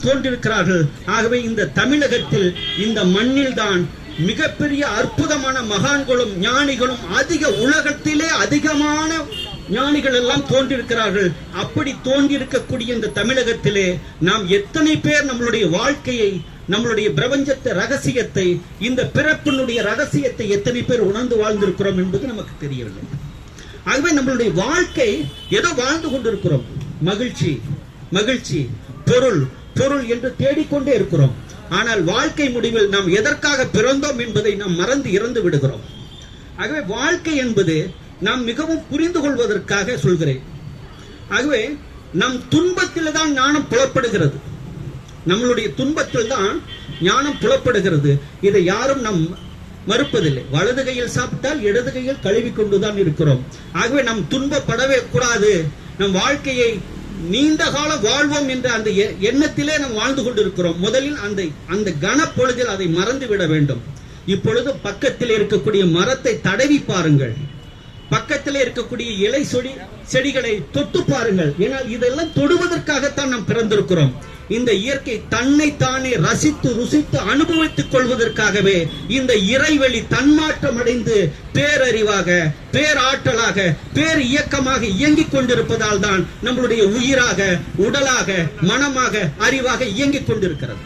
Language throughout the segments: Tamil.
தோன்றிருக்கிறார்கள். ஆகவே இந்த தமிழகத்தில் இந்த மண்ணில் தான் மிகப்பெரிய அற்புதமான மகான்களும் ஞானிகளும் உலகத்திலே அதிகமான ஞானிகள் எல்லாம் தோன்றிருக்கிறார்கள். அப்படி தோன்றியிருக்கக்கூடிய இந்த தமிழகத்திலே நாம் எத்தனை பேர் நம்மளுடைய வாழ்க்கையை, நம்மளுடைய பிரபஞ்சத்தை ரகசியத்தை, இந்த பிறப்பினுடைய ரகசியத்தை எத்தனை பேர் உணர்ந்து வாழ்ந்திருக்கிறோம் என்பது நமக்கு தெரியவில்லை. ஆகவே நம்மளுடைய வாழ்க்கை ஏதோ வாழ்ந்து கொண்டிருக்கிறோம். மகிழ்ச்சி மகிழ்ச்சி, பொருள் பொருள் என்று தேடிக்கொண்டே இருக்கிறோம். ஆனால் வாழ்க்கை முடிவில் நாம் எதற்காக பிறந்தோம் என்பதை நாம் மறந்து இறந்து விடுகிறோம். ஆகவே வாழ்க்கை என்பது நாம் மிகவும் புரிந்து கொள்வதற்காக சொல்கிறேன். ஆகவே நம் துன்பத்தில் தான் ஞானம் புலப்படுகிறது. நம்மளுடைய துன்பத்தில் தான் ஞானம் புலப்படுகிறது. இதை யாரும் நம் மறுப்பதில்லை. வலது கையில் சாப்பிட்டால் இடது கையில் கழுவி கொண்டுதான் இருக்கிறோம். ஆகவே நம் துன்பப்படவே கூடாது. நம் வாழ்க்கையை நீண்ட கால வாழ்வோம் என்ற அந்த எண்ணத்திலே நாம் வாழ்ந்து கொண்டிருக்கிறோம். முதலில் அந்த கனப்பொழுதில் அதை மறந்து விட வேண்டும். இப்பொழுது பக்கத்தில் இருக்கக்கூடிய மரத்தை தடவி பாருங்கள். பக்கத்தில் இருக்கக்கூடிய இலை செடிகளை தொட்டு பாருங்கள். ஏனால் இதெல்லாம் தொடுவதற்காகத்தான் நாம் பிறந்திருக்கிறோம். இந்த இயற்கை தன்னை தானே ரசித்து ருசித்து அனுபவித்துக் கொள்வதற்காகவே இந்த இறைவெளி தன்மாற்றம் அடைந்து பேரறிவாக, பேராற்றலாக, பேர் இயக்கமாக இயங்கிக் கொண்டிருப்பதால் தான் நம்மளுடைய உயிராக, உடலாக, மனமாக, அறிவாக இயங்கிக் கொண்டிருக்கிறது.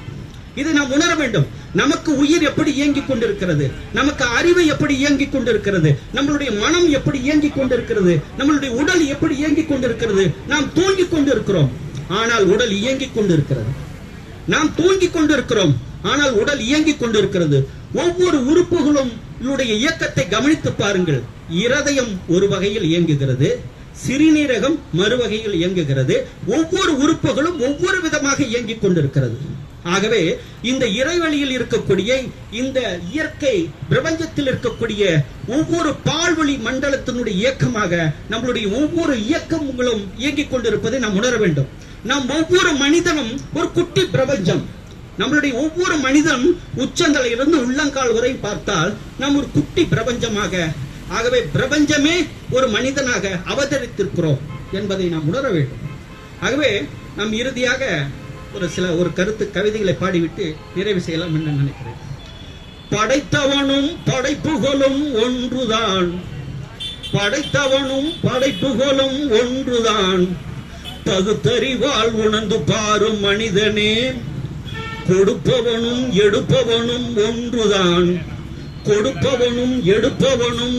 இதை நாம் உணர வேண்டும். நமக்கு உயிர் எப்படி இயங்கிக் கொண்டிருக்கிறது, நமக்கு அறிவு எப்படி இயங்கிக் கொண்டிருக்கிறது, நம்மளுடைய மனம் எப்படி இயங்கிக் கொண்டிருக்கிறது, நம்மளுடைய உடல் எப்படி இயங்கிக் கொண்டிருக்கிறது. நாம் தூங்கிக் கொண்டிருக்கிறோம், ஆனால் உடல் இயங்கிக் கொண்டிருக்கிறது. நாம் தூங்கிக் கொண்டிருக்கிறோம், ஆனால் உடல் இயங்கிக் கொண்டிருக்கிறது. ஒவ்வொரு உறுப்புகளும் இயக்கத்தை கவனித்து பாருங்கள். இருதயம் ஒரு வகையில் இயங்குகிறது, சிறுநீரகம் மறுவகையில் இயங்குகிறது. ஒவ்வொரு உறுப்புகளும் ஒவ்வொரு விதமாக இயங்கிக் கொண்டிருக்கிறது. ஆகவே இந்த இறைவெளியில் இருக்கக்கூடிய இந்த இயற்கை பிரபஞ்சத்தில் இருக்கக்கூடிய ஒவ்வொரு பால்வழி மண்டலத்தினுடைய இயக்கமாக நம்மளுடைய ஒவ்வொரு இயக்கங்களும் இயங்கிக் கொண்டிருப்பதை நாம் உணர வேண்டும். நாம் ஒவ்வொரு மனிதனும் ஒரு குட்டி பிரபஞ்சம். நம்மளுடைய ஒவ்வொரு மனிதன் உச்சந்தலையிலிருந்து உள்ளங்கால் வரை பார்த்தால் நாம் ஒரு குட்டி பிரபஞ்சமாக, ஆகவே பிரபஞ்சமே ஒரு மனிதனாக அவதரித்திருக்கிறோம் என்பதை நாம் உணர வேண்டும். ஆகவே நாம் இறுதியாக ஒரு கருத்து கவிதைகளை பாடிவிட்டு நிறைவு செய்யலாம் என்று நினைக்கிறேன். படைத்தவனும் படைப்புகளும் ஒன்றுதான், படைத்தவனும் படைப்புகளும் ஒன்றுதான், பகுத்தறிவால் உணர்ந்து பாரும் மனிதனே, கொடுப்பவனும் எடுப்பவனும் ஒன்றுதான், கொடுப்பவனும் எடுப்பவனும்